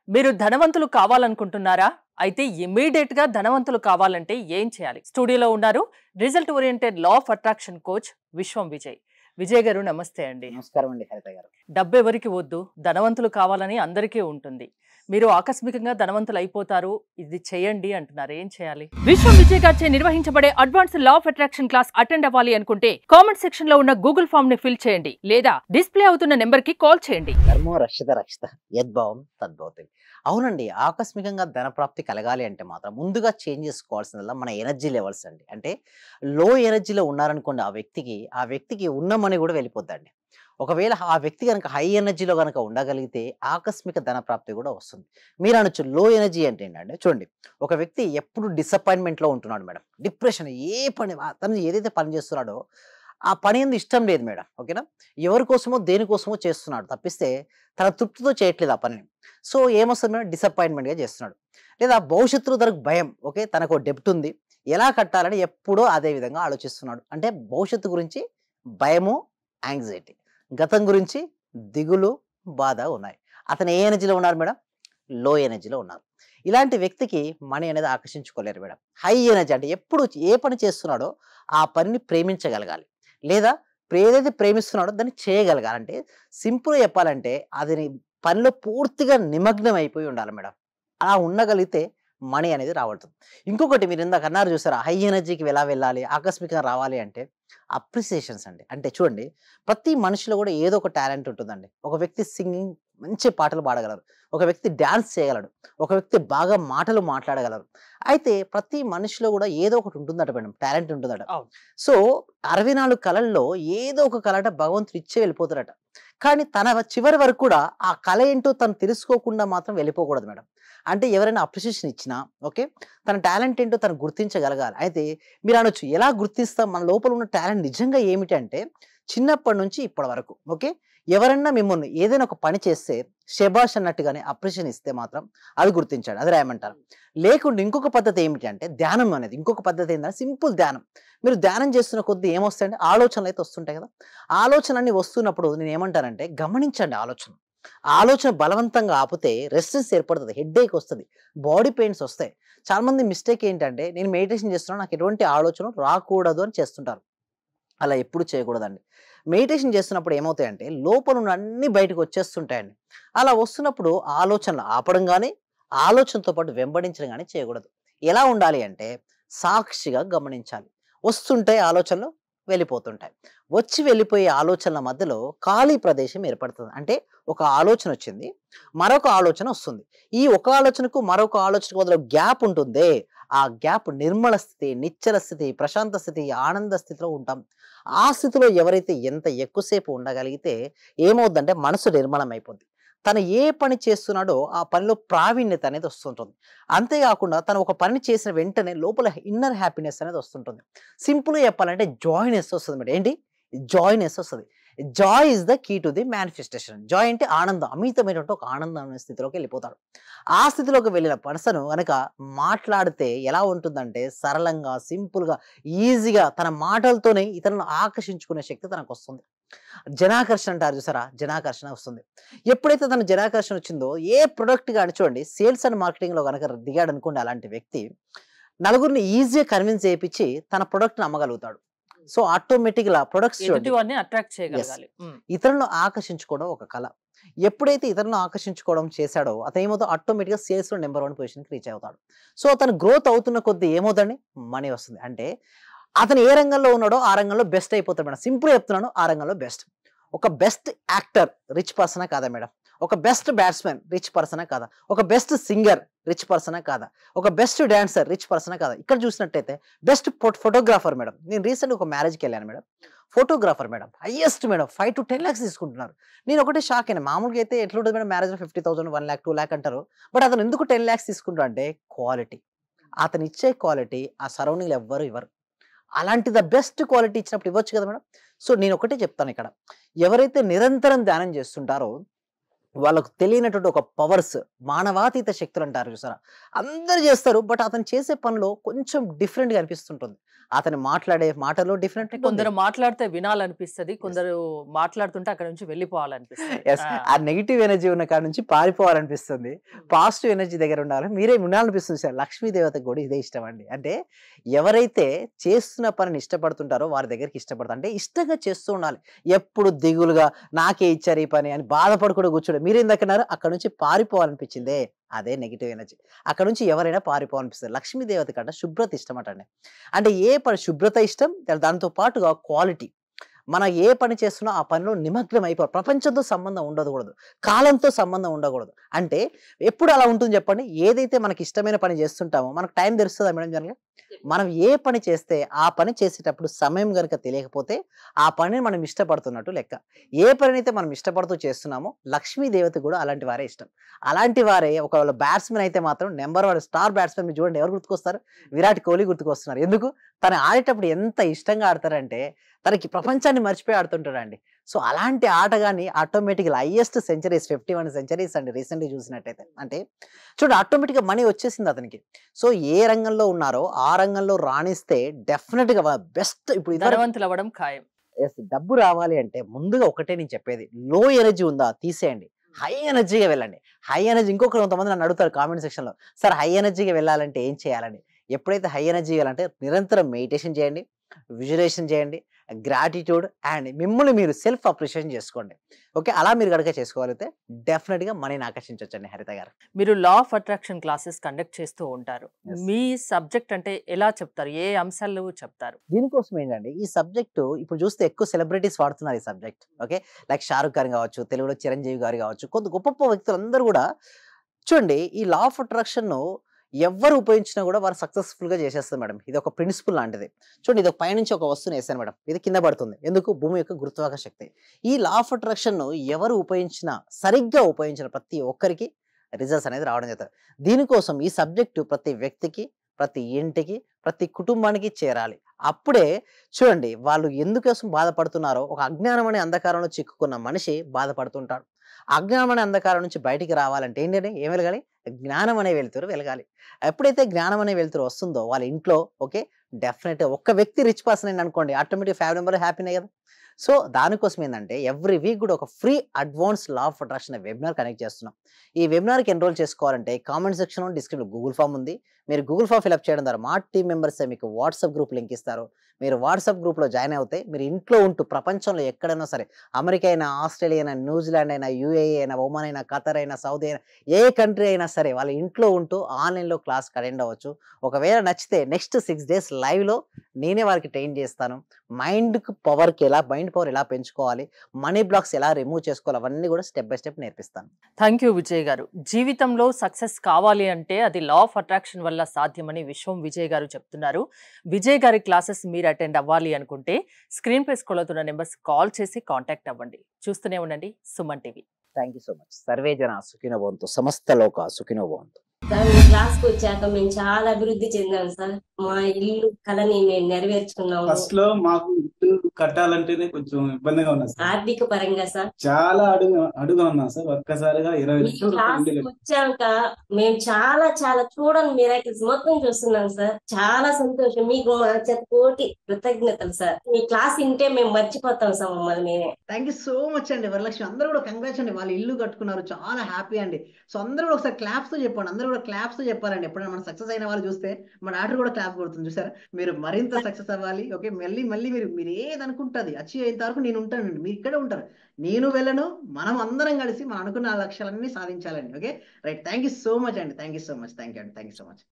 మీరు ధనవంతులు కావాలనుకుంటున్నారా? అయితే ఇమ్మీడియేట్‌గా ధనవంతులు కావాలంటే ఏం చేయాలి? స్టూడియోలో ఉన్నారు result oriented law of attraction coach విశ్వం విజయ్. విజయ్ గారు నమస్తే అండి. నమస్కారం అండి హరిత గారు. డబ్బెవరికి వద్దు, ధనవంతులు కావాలని అందరికీ ఉంటుంది. మీరు ఆకస్మికంగా ధనవంతులు అయిపోతారు, ఇది చేయండి అంటున్నారు. ఏం చేయాలి? విశ్వం విజయ్ గారిచే నిర్వహించబడే advance law of attraction class attend అవ్వాలి అనుకుంటే కామెంట్ సెక్షన్ లో ఉన్న గూగుల్ ఫామ్ ని ఫిల్ చేయండి లేదా డిస్ప్లే అవుతున్న నెంబర్ కి కాల్ చేయండి. ధర్మో రక్షిత రక్షిత యద్భావం తద్భవతి. అవునండి, ఆకస్మికంగా ధన ప్రాప్తి కలగాలి అంటే మాత్రం ముందుగా చేంజ్ చేసుకోవాల్సిందల్లా మన ఎనర్జీ లెవెల్స్ అండి. అంటే లో ఎనర్జీలో ఉన్నారనుకోండి, ఆ వ్యక్తికి ఉన్న మనీ కూడా వెళ్ళిపోద్దండి. ఒకవేళ ఆ వ్యక్తి కనుక హై ఎనర్జీలో కనుక ఉండగలిగితే ఆకస్మిక ధన ప్రాప్తి కూడా వస్తుంది. మీరు అనొచ్చు లో ఎనర్జీ అంటే ఏంటంటే, చూడండి, ఒక వ్యక్తి ఎప్పుడు డిసప్పాయింట్మెంట్లో ఉంటున్నాడు మేడం, డిప్రెషన్, ఏ పని తను ఏదైతే పని చేస్తున్నాడో ఆ పని ఎందు ఇష్టం లేదు మేడం. ఓకేనా? ఎవరి కోసమో దేనికోసమో చేస్తున్నాడు తప్పిస్తే తన తృప్తితో చేయట్లేదు ఆ పనిని. సో ఏమొస్తుంది మేడం, డిసప్పాయింట్మెంట్గా చేస్తున్నాడు. లేదా భవిష్యత్తులో తనకు భయం, ఓకే, తనకు డెప్ట్ ఉంది, ఎలా కట్టాలని ఎప్పుడో అదే విధంగా ఆలోచిస్తున్నాడు. అంటే భవిష్యత్తు గురించి భయము, యాంగ్జైటీ, గతం గురించి దిగులు, బాధ ఉన్నాయి. అతను ఏ ఎనర్జీలో ఉన్నారు మేడం? లో ఎనర్జీలో ఉన్నారు. ఇలాంటి వ్యక్తికి మనీ అనేది ఆకర్షించుకోలేరు మేడం. హై ఎనర్జీ అంటే ఎప్పుడు ఏ పని చేస్తున్నాడో ఆ పనిని ప్రేమించగలగాలి. లేదా ఏదైతే ప్రేమిస్తున్నాడో దాన్ని చేయగలగాలంటే, సింపుల్‌గా చెప్పాలంటే అది పనిలో పూర్తిగా నిమగ్నం అయిపోయి ఉండాలి మేడం. అలా ఉండగలిగితే మనీ అనేది రాబడుతుంది. ఇంకొకటి మీరు ఇందాక అన్నారు చూసారా, హై ఎనర్జీకి ఎలా వెళ్ళాలి, ఆకస్మికంగా రావాలి అంటే అప్రిసియేషన్స్ అండి. అంటే చూడండి, ప్రతి మనిషిలో కూడా ఏదో ఒక టాలెంట్ ఉంటుందండి. ఒక వ్యక్తి సింగింగ్ మంచి పాటలు పాడగలరు. ఒక వ్యక్తి డాన్స్ చేయగలడు. ఒక వ్యక్తి బాగా మాటలు మాట్లాడగలరు. అయితే ప్రతి మనిషిలో కూడా ఏదో ఒకటి ఉంటుందట మేడం, టాలెంట్ ఉంటుందట. అవును. సో 64 కళల్లో ఏదో ఒక కళట భగవంతుడు ఇచ్చే వెళ్ళిపోతాడట. కానీ తన చివరి వరకు కూడా ఆ కళ ఏంటో తను తెలుసుకోకుండా మాత్రం వెళ్ళిపోకూడదు మేడం. అంటే ఎవరైనా అప్రిషియేషన్ ఇచ్చినా, ఓకే, తన టాలెంట్ ఏంటో తను గుర్తించగలగాలి. అయితే మీరు అనొచ్చు, ఎలా గుర్తిస్తాం మన లోపల ఉన్న టాలెంట్ నిజంగా ఏమిటి అంటే, చిన్నప్పటి నుంచి ఇప్పటి వరకు, ఓకే, ఎవరన్నా మిమ్మల్ని ఏదైనా ఒక పని చేస్తే శభాష్ అన్నట్టుగానే అప్రిషియేషన్ ఇస్తే మాత్రం అది గుర్తించాడు, అది రాయమంటారు. లేకుంటే ఇంకొక పద్ధతి ఏమిటి అంటే ధ్యానం అనేది. ఇంకొక పద్ధతి ఏంటంటే సింపుల్ ధ్యానం. మీరు ధ్యానం చేస్తున్న కొద్దీ ఏమొస్తాయంటే ఆలోచనలు అయితే వస్తుంటాయి కదా. ఆలోచనలన్నీ వస్తున్నప్పుడు నేను ఏమంటానంటే గమనించండి ఆలోచన. ఆలోచన బలవంతంగా ఆపితే రెసిస్టెన్స్ ఏర్పడుతుంది, హెడ్‌ఏక్ వస్తది, బాడీ పెయిన్స్ వస్తాయి. చాలా మంది మిస్టేక్ ఏంటంటే, నేను మెడిటేషన్ చేస్తున్నాను, నాకు ఎటువంటి ఆలోచన రాకూడదు అని చేస్తుంటారు. అలా ఎప్పుడు చేయకూడదండి. మెడిటేషన్ చేస్తున్నప్పుడు ఏమవుతాయంటే లోపల ఉన్న అన్నీ బయటకు వచ్చేస్తుంటాయండి. అలా వస్తున్నప్పుడు ఆలోచనలు ఆపడం గానీ, ఆలోచనతో పాటు వెంబడించడం గానీ చేయకూడదు. ఎలా ఉండాలి అంటే సాక్షిగా గమనించాలి. వస్తుంటాయి ఆలోచనలు, వెళ్ళిపోతుంటాయి. వచ్చి వెళ్ళిపోయే ఆలోచనల మధ్యలో ఖాళీ ప్రదేశం ఏర్పడుతుంది. అంటే ఒక ఆలోచన వచ్చింది, మరొక ఆలోచన వస్తుంది. ఈ ఒక ఆలోచనకు మరొక ఆలోచనకు మధ్యలో గ్యాప్ ఉంటుందే, ఆ గ్యాప్ నిర్మల స్థితి, నిశ్చల స్థితి, ప్రశాంత స్థితి, ఆనంద స్థితిలో ఉంటాం. ఆ స్థితిలో ఎవరైతే ఎంత ఎక్కువసేపు ఉండగలిగితే ఏమవుద్దంటే మనసు నిర్మలమైపోద్ది. తను ఏ పని చేస్తున్నాడో ఆ పనిలో ప్రావీణ్యత అనేది వస్తుంటుంది. అంతేకాకుండా తను ఒక పని చేసిన వెంటనే లోపల ఇన్నర్ హ్యాపీనెస్ అనేది వస్తుంటుంది. సింపుల్‌గా చెప్పాలంటే జాయ్‌నెస్ వస్తది మేడం. ఏంటి? జాయ్‌నెస్ వస్తది. Joy is the key to the manifestation. Joy అంటే ఆనందం. అమితమైనటువంటి ఒక ఆనందం అనే స్థితిలోకి వెళ్ళిపోతాడు. ఆ స్థితిలోకి వెళ్ళిన పర్సన్ గనక మాట్లాడితే ఎలా ఉంటుందంటే సరళంగా, సింపుల్‌గా, ఈజీగా తన మాటలతోనే ఇతరులను ఆకర్షించుకునే శక్తి తనకొస్తుంది. జనాకర్షణ అంటారు చూసారా? జనాకర్షణ వస్తుంది. ఎప్పుడైతే తన జనాకర్షణ వచ్చిందో ఏ ప్రొడక్ట్ గాని చూడండి, సేల్స్ అండ్ మార్కెటింగ్‌లో గనక దిగాడనుకోండి అలాంటి వ్యక్తి, నలుగురిని ఈజీగా కన్విన్స్ చేపిచ్చి తన ప్రొడక్ట్‌ని అమ్మగలుగుతాడు. సో ఆటోమేటిక్‌గా ప్రొడక్ట్స్ ఎదుటి చూడండి. వారిని అట్రాక్ట్ యెస్. చేయగలగాలి. ఇతరులను ఆకర్షించుకోవడం ఒక కళ. ఎప్పుడైతే ఇతరులను ఆకర్షించుకోవడం చేశాడో అతనేమవుతాడు, ఆటోమేటిక్‌గా సేల్స్‌లో నంబర్ 1 పొజిషన్‌కి రీచ్ అవుతాడు. సో అతను గ్రోత్ అవుతున్న కొద్దీ ఏమవుతండి, మనీ వస్తుంది. అంటే అతను ఏ రంగంలో ఉన్నాడో ఆ రంగంలో బెస్ట్ అయిపోతాడు మేడం. సింపుల్‌గా చెప్తున్నాను, ఆ రంగంలో బెస్ట్. ఒక బెస్ట్ యాక్టర్ రిచ్ పర్సనా కాదా మేడం? ఒక బెస్ట్ బ్యాట్స్‌మన్ రిచ్ పర్సనా కాదా? ఒక బెస్ట్ సింగర్ రిచ్ పర్సనా కాదా? ఒక బెస్ట్ డాన్సర్ రిచ్ పర్సనా కాదా? ఇక్కడ చూసినట్టయితే బెస్ట్ ఫోటోగ్రాఫర్ మేడం. నేను రీసెంట్‌గా ఒక మ్యారేజ్‌కెళ్ళాను madam. Photographer madam, highest madam 5-10 lakhs తీసుకుంటున్నారు. నేను ఒకటే షాక్ అయినా. మామూలుగా అయితే ఎట్లుంటది మేడం, మ్యారేజ్‌లో 50,000, 1,00,000, 2,00,000 అంటారు. బట్ అతను ఎందుకు 10 లాక్స్ తీసుకుంటాడు అంటే క్వాలిటీ. అతను ఇచ్చే క్వాలిటీ ఆ సరౌండింగ్‌లో ఎవ్వరు ఇవ్వరు. అలాంటి ద బెస్ట్ క్వాలిటీ ఇచ్చినప్పుడు ఇవ్వచ్చు కదా మేడం. సో నేను ఒకటే చెప్తాను ఇక్కడ. ఎవరైతే నిరంతరం ధ్యానం చేస్తుంటారో వాళ్ళకు తెలియనటువంటి ఒక పవర్స్, మానవాతీత శక్తులు అంటారు చూసారా? అందరూ చేస్తారు. బట్ అతను చేసే పనిలో కొంచెం డిఫరెంట్‌గా అనిపిస్తుంటుంది. అతను మాట్లాడే మాటలో డిఫరెంట్ ఉంటుంది. కొందరు మాట్లాడితే వినాలనిపిస్తది. యెస్. కొందరు మాట్లాడుతుంటే అక్కడి నుంచి వెళ్ళిపోవాలనిపిస్తది. యెస్. ఆ! ఆ నెగెటివ్ ఎనర్జీ ఉన్న కాడ నుంచి పారిపోవాలనిపిస్తుంది. పాజిటివ్ ఎనర్జీ దగ్గర ఉండాలి. మీరే వినాలనిపిస్తుంది సార్. లక్ష్మీ దేవతకు కూడా ఇదే ఇష్టమండి. అంటే ఎవరైతే చేస్తున్న పనిని ఇష్టపడుతుంటారో వారి దగ్గరికి ఇష్టపడతారు. అంటే ఇష్టంగా చేస్తూ ఉండాలి. ఎప్పుడు దిగులుగా నాకే ఇచ్చారు ఈ పని అని బాధపడకుండా కూర్చోడం. మీరేందకన్నారు అక్కడి నుంచి పారిపోవాలనిపించిందే. అదే నెగెటివ్ ఎనర్జీ. అక్కడి నుంచి ఎవరైనా పారిపోవాలనిపిస్తది. లక్ష్మీ దేవత కంట శుభ్రత ఇష్టమటండి. అంటే ఏ పని శుభ్రత ఇష్టం, దాంతో పాటుగా క్వాలిటీ. మనం ఏ పని చేస్తున్నా ఆ పనిలో నిమగ్నం అయిపోవాలి. ప్రపంచంతో సంబంధం ఉండకూడదు. కాలంతో సంబంధం ఉండకూడదు. అంటే ఎప్పుడు అలా ఉంటుంది చెప్పండి? ఏదైతే మనకి ఇష్టమైన పని చేస్తుంటామో మనకు టైం తెలుస్తదా మేడం జనరల్‌గా? మనం ఏ పని చేస్తే ఆ పని చేసేటప్పుడు సమయం గనుక తెలియకపోతే ఆ పనిని మనం ఇష్టపడుతున్నట్టు లెక్క. ఏ పనినైతే మనం ఇష్టపడుతూ చేస్తున్నామో లక్ష్మీ దేవతకు కూడా అలాంటి వారే ఇష్టం. అలాంటి వారే ఒకవేళ బ్యాట్స్‌మన్ అయితే మాత్రం నంబర్ 1 స్టార్ బ్యాట్స్‌మన్ మీరు చూడండి ఎవరు గుర్తుకొస్తారు? విరాట్ కోహ్లీ గుర్తుకొస్తున్నారు. ఎందుకు? తను ఆడేటప్పుడు ఎంత ఇష్టంగా ఆడతారంటే తనకి ప్రపంచాన్ని మర్చిపోయి ఆడుతుంటాడండి. సో, అలాంటి ఆటగాన్ని ఆటోమేటిక్‌గా హైయెస్ట్ సెంచరీస్ 51 సెంచరీస్ అండి రీసెంట్‌గా చూసినట్టయితే. అంటే చూడండి ఆటోమేటిక్‌గా మనీ వచ్చేసింది అతనికి. సో, ఏ రంగంలో ఉన్నారో ఆ రంగంలో రాణిస్తే డెఫినిట్‌గా బెస్ట్ ఇప్పుడు ఇదివరకు ధనవంతులవ్వడం ఖాయం. యెస్. డబ్బు రావాలి అంటే ముందుగా ఒకటే నేను చెప్పేది. లో ఎనర్జీ ఉందా తీసేయండి. హై ఎనర్జీ‌గా వెళ్ళండి. హై ఎనర్జీ ఇంకొకరు కొంతమంది నన్ను అడుగుతారు కామెంట్ సెక్షన్‌లో. సార్ హై ఎనర్జీ‌గా వెళ్ళాలంటే ఏం చేయాలని? ఎప్పుడైతే హై ఎనర్జీ వెళ్ళాలంటే నిరంతరం మెడిటేషన్ చేయండి. విజువలైజేషన్ చేయండి. గ్రాటిట్యూడ్ అండ్ మిమ్మల్ని మీరు సెల్ఫ్ అప్రిషియేషన్ చేసుకోండి. ఓకే. అలా మీరు గనక చేసుకోగలిగితే డెఫినిట్‌గా మనీని ఆకర్షించొచ్చండి హరిత గారు. మీరు law of attraction classes conduct చేస్తూ ఉంటారు. యెస్. మీ సబ్జెక్ట్ అంటే ఎలా చెప్తారు? ఏ అంశాలు చెప్తారు? దీనికోసం ఏంటంటే ఈ సబ్జెక్టు ఇప్పుడు చూస్తే ఎక్కువ సెలబ్రిటీస్ వాడుతున్నారు ఈ సబ్జెక్ట్. ఓకే. లైక్ 'షారుఖ్' గారు కావచ్చు, తెలుగులో 'చిరంజీవి' గారు కావచ్చు, కొంత గొప్ప గొప్ప వ్యక్తులందరూ కూడా చూడండి ఈ లా ఆఫ్ అట్రాక్షన్‌ను ఎవ్వరు ఉపయోగించినా కూడా వారు సక్సెస్‌ఫుల్‌గా చేసేస్తారు మేడం. ఇది ఒక ప్రిన్సిపల్ లాంటిది. చూడండి ఇది పైనుంచి ఒక వస్తువుని ఏసాను మేడం. ఇది కింద పడుతుంది. ఎందుకు? భూమి యొక్క గురుత్వాకర్షణ శక్తి. ఈ లా ఆఫ్ అట్రాక్షన్‌ను ఎవరు ఉపయోగించినా, సరిగ్గా ఉపయోగించిన ప్రతి ఒక్కరికి రిజల్ట్స్ అనేది రావడం జరుగుతది. దీనికోసం ఈ సబ్జెక్టు ప్రతి వ్యక్తికి, ప్రతి ఇంటికి, ప్రతి కుటుంబానికి చేరాలి. అప్పుడే చూడండి వాళ్ళు ఎందుకోసం బాధపడుతున్నారో ఒక అజ్ఞానం అనే అంధకారంలో చిక్కుకున్న మనిషి బాధపడుతుంటాడు. అజ్ఞానం అనే అంధకారం నుంచి బయటికి రావాలంటే ఏంటంటే ఏం వెలగాలి? జ్ఞానం అనే వెలుతురు వెలగాలి. ఎప్పుడైతే జ్ఞానం అనే వెలుతురు వస్తుందో వాళ్ళ ఇంట్లో ఓకే. డెఫినెట్‌గా ఒక్క వ్యక్తి రిచ్ పర్సన్ అయిందనుకోండి ఆటోమేటిక్ ఫ్యామిలీ మెంబర్ హ్యాపీనే కదా! సో, దానికోసం ఏందంటే ఎవ్రీ వీక్ కూడా ఒక free advance law of attraction అనే వెబినార్ కనెక్ట్ చేస్తున్నాం. ఈ వెబినార్‌కి ఎన్రోల్ చేసుకోవాలంటే కామెంట్ సెక్షన్‌లో డిస్క్రిప్షన్‌లో గూగుల్ ఫార్మ్ ఉంది. మీరు గూగుల్ ఫార్మ్ ఫిలప్ చేయడం ద్వారా మా టీమ్ మెంబర్సే మీకు వాట్సాప్ గ్రూప్ లింక్ ఇస్తారు. మీరు వాట్సాప్ గ్రూప్‌లో జాయిన్ అవుతే మీరు ఇంట్లో ఉంటూ ప్రపంచంలో ఎక్కడైనా సరే అమెరికా అయినా, ఆస్ట్రేలియా అయినా, న్యూజిలాండ్ అయినా, యూఏఈ అయినా, ఒమాన్ అయినా, ఖతర్ అయినా, సౌదీ అయినా ఏ కంట్రీ అయినా సరే వాళ్ళ ఇంట్లో ఉంటూ ఆన్‌లైన్‌లో క్లాస్‌కి అటెండ్ అవ్వచ్చు. ఒకవేళ నచ్చితే నెక్స్ట్ 6 డేస్ లైవ్‌లో నేనే వారికి ట్రైన్ చేస్తాను. మైండ్ పవర్ ఎలా పెంచుకోవాలి, మనీ బ్లాక్స్ ఎలా రిమూవ్ చేసుకోవాలి అవన్నీ కూడా స్టెప్ బై స్టెప్ నేర్పిస్తాను. థ్యాంక్ యూ విజయ్ గారు. జీవితంలో సక్సెస్ కావాలి అంటే అది లా ఆఫ్ అట్రాక్షన్ వల్ల సాధ్యమని విశ్వం విజయ్ గారు చెప్తున్నారు. విజయ్ గారి క్లాసెస్ మీరు అటెండ్ అవ్వాలి అనుకుంటే స్క్రీన్ పై స్క్రోల్ అవుతున్న నెంబర్స్ కాల్ చేసి కాంటాక్ట్ అవ్వండి. చూస్తూనే ఉండండి Suman TV. Thank you so much. Survey జన సుఖినో భవంతు. సమస్త లోక సుఖినో భవంతు. సార్ మీ క్లాస్‌కి వచ్చాక మేము చాలా అభివృద్ధి చెందాం సార్. మా ఇల్లు కలని మేము నెరవేర్చుకున్నాము. ఫస్ట్ లో మాకు ఇల్లు కట్టాలంటేనే కొంచెం ఇబ్బందిగా ఉన్నది సార్. ఆర్థిక పరంగా సార్. చాలా అడుగుగా ఉన్నాం సార్. ఒక్కసారిగా 20 మీ లక్షల క్లాస్‌కి రూపాయలు వచ్చాక మేము చాలా చూడని మిరాకిల్స్ మొత్తం చూస్తున్నాం సార్. చాలా సంతోషం. మీకు మా చేత కోటి కృతజ్ఞతలు సార్. మీ క్లాస్ వింటే మేము మర్చిపోతాం సార్ మమ్మల్ని మేమే. థ్యాంక్ యూ సో మచ్ అండి వరలక్ష్మి. అందరూ కూడా కంగ్రాట్స్ అండి. వాళ్ళు ఇల్లు కట్టుకున్నారు. చాలా హ్యాపీ అండి. సో అందరూ కూడా ఒకసారి క్లాప్స్ తో చెప్పండి. అందరూ కూడా క్లాప్స్ తో చెప్పాలండి. ఎప్పుడైనా మనం సక్సెస్ అయిన వాళ్ళు చూస్తే మన డాక్టర్ కూడా క్లాప్ కొడుతుంది చూసారా? మీరు మరింత సక్సెస్ అవ్వాలి. ఓకే. మళ్ళీ మీరు ఏది అనుకుంటుంది అచీవ్ అయ్యేంత వరకు నేను ఉంటానండి. మీరు ఇక్కడే ఉంటారు. నేను వెళ్ళను. మనం అందరం కలిసి మనం అనుకున్న ఆ లక్ష్యాలన్నీ సాధించాలండి. Okay. Right. Thank you so much అండి. Thank you so much. Thank you అండి. Thank you so much.